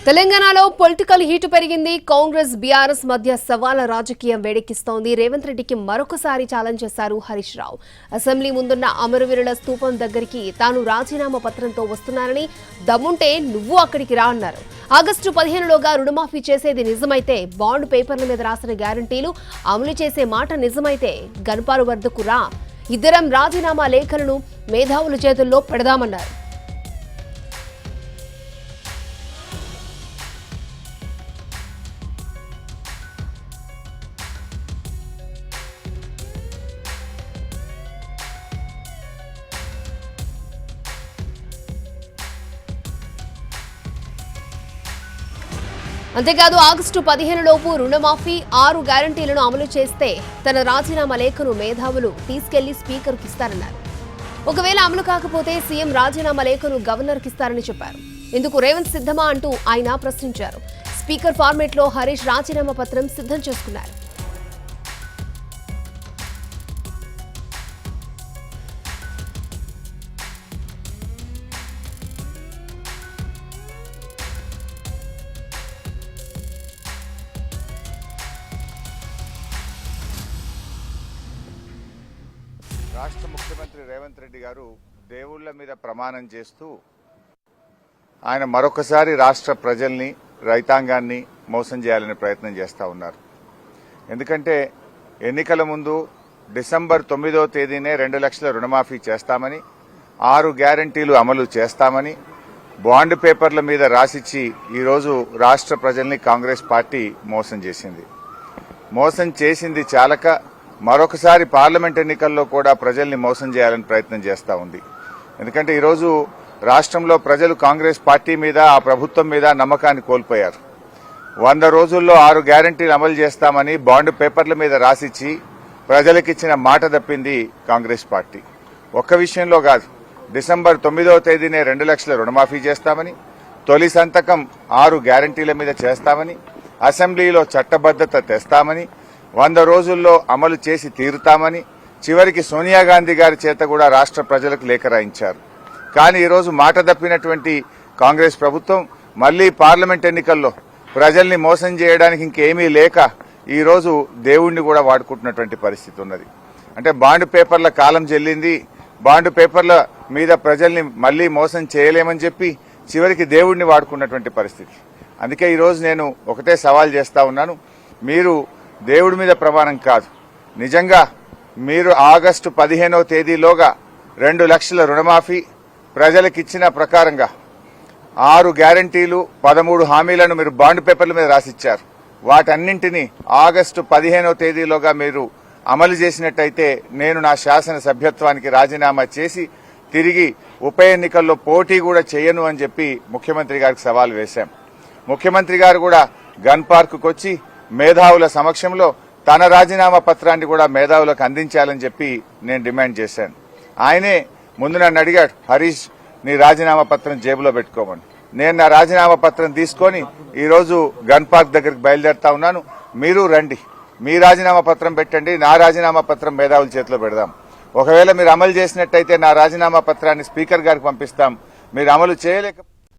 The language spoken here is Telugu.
తెలంగాణలో పొలిటికల్ హీట్ పెరిగింది. కాంగ్రెస్ బీఆర్ఎస్ మధ్య సవాల రాజకీయం వేడెక్కిస్తోంది. రేవంత్ రెడ్డికి మరొకసారి ఛాలెంజ్ చేశారు హరీష్ రావు. అసెంబ్లీ ముందున్న అమరవీరుల స్తూపం దగ్గరికి తాను రాజీనామా పత్రంతో వస్తున్నానని, దమ్ముంటే నువ్వు అక్కడికి రా అన్నారు. ఆగస్టు 15లోగా రుణమాఫీ చేసేది నిజమైతే, బాండ్ పేపర్ల మీద రాసిన గ్యారంటీలు అమలు చేసే మాట నిజమైతే గన్పారు వద్దకు రా, ఇద్దరం రాజీనామా లేఖలను మేధావుల చేతుల్లో పెడదామన్నారు. అంతేకాదు ఆగస్టు 15లోపు రుణమాఫీ 6 గ్యారంటీలను అమలు చేస్తే తన రాజీనామా లేఖను మేధావులు తీసుకెళ్లి స్పీకర్కు ఇస్తారన్నారు. ఒకవేళ అమలు కాకపోతే సీఎం రాజీనామా లేఖను గవర్నర్కి ఇస్తారని చెప్పారు. ఇందుకు రేవంత్ సిద్ధమా అంటూ ఆయన ప్రశ్నించారు. స్పీకర్ ఫార్మేట్లో హరీష్ రాజీనామా పత్రం సిద్ధం చేసుకున్నారు. రాష్ట్ర ముఖ్యమంత్రి రేవంత్ రెడ్డి గారు దేవుళ్ల మీద ప్రమాణం చేస్తూ ఆయన మరొకసారి రాష్ట్ర ప్రజల్ని, రైతాంగాన్ని మోసం చేయాలనే ప్రయత్నం చేస్తూ ఉన్నారు. ఎందుకంటే ఎన్నికల ముందు డిసెంబర్ 9వ తేదీనే 2 లక్షల రుణమాఫీ చేస్తామని, 6 గ్యారంటీలు అమలు చేస్తామని బాండ్ పేపర్ల మీద రాసిచ్చి ఈరోజు రాష్ట్ర ప్రజల్ని కాంగ్రెస్ పార్టీ మోసం చేసింది. మోసం చేసింది చాలక మరొకసారి పార్లమెంట్ ఎన్నికల్లో కూడా ప్రజల్ని మోసం చేయాలని ప్రయత్నం చేస్తూ ఉంది. ఎందుకంటే ఈరోజు రాష్ట్రంలో ప్రజలు కాంగ్రెస్ పార్టీ మీద, ఆ ప్రభుత్వం మీద నమ్మకాన్ని కోల్పోయారు. 100 రోజుల్లో 6 గ్యారంటీలు అమలు చేస్తామని బాండ్ పేపర్ల మీద రాసిచ్చి ప్రజలకిచ్చిన మాట తప్పింది కాంగ్రెస్ పార్టీ. ఒక్క విషయంలో కాదు, డిసెంబర్ 9వ తేదీనే 2 లక్షల రుణమాఫీ చేస్తామని, తొలి సంతకం 6 గ్యారంటీల మీద చేస్తామని, అసెంబ్లీలో చట్టబద్దత తెస్తామని, 100 రోజుల్లో అమలు చేసి తీరుతామని చివరికి సోనియా గాంధీ గారి చేత కూడా రాష్ట్ర ప్రజలకు లేఖ రాయించారు. కానీ ఈరోజు మాట తప్పినటువంటి కాంగ్రెస్ ప్రభుత్వం మళ్లీ పార్లమెంట్ ఎన్నికల్లో ప్రజల్ని మోసం చేయడానికి ఇంకేమీ లేక ఈరోజు దేవుణ్ణి కూడా వాడుకుంటున్నటువంటి పరిస్థితి ఉన్నది. అంటే బాండ్ పేపర్ల కాలం చెల్లింది, బాండ్ పేపర్ల మీద ప్రజల్ని మళ్లీ మోసం చేయలేమని చెప్పి చివరికి దేవుణ్ణి వాడుకున్నటువంటి పరిస్థితి. అందుకే ఈరోజు నేను ఒకటే సవాల్ చేస్తా ఉన్నాను, మీరు దేవుడి మీద ప్రమాణం కాదు, నిజంగా మీరు ఆగస్టు 15వ తేదీలోగా 2 లక్షల రుణమాఫీ ప్రజలకిచ్చిన ప్రకారంగా 6 గ్యారంటీలు 13 హామీలను మీరు బాండ్ పేపర్ల మీద రాసిచ్చారు. వాటన్నింటినీ ఆగస్టు 15వ తేదీలోగా మీరు అమలు చేసినట్టయితే నేను నా శాసన సభ్యత్వానికి రాజీనామా చేసి తిరిగి ఉప ఎన్నికల్లో పోటీ కూడా చేయను అని చెప్పి ముఖ్యమంత్రి గారికి సవాల్ వేశాం. ముఖ్యమంత్రి గారు కూడా గన్ పార్కుకు వచ్చి మేధావుల సమక్షంలో తన రాజీనామా పత్రాన్ని కూడా మేధావులకు అందించాలని చెప్పి నేను డిమాండ్ చేశాను. ఆయనే ముందు నన్ను అడిగాడు, హరీష్ నీ రాజీనామా పత్రం జేబులో పెట్టుకోమని. నేను నా రాజీనామా పత్రం తీసుకొని ఈరోజు గన్ పార్క్ దగ్గరికి బయలుదేరుతా ఉన్నాను. మీరు రండి, మీ రాజీనామా పత్రం పెట్టండి, నా రాజీనామా పత్రం మేధావుల చేతిలో పెడదాం. ఒకవేళ మీరు అమలు చేసినట్టయితే నా రాజీనామా పత్రాన్ని స్పీకర్ గారికి పంపిస్తాం. మీరు అమలు చేయలేక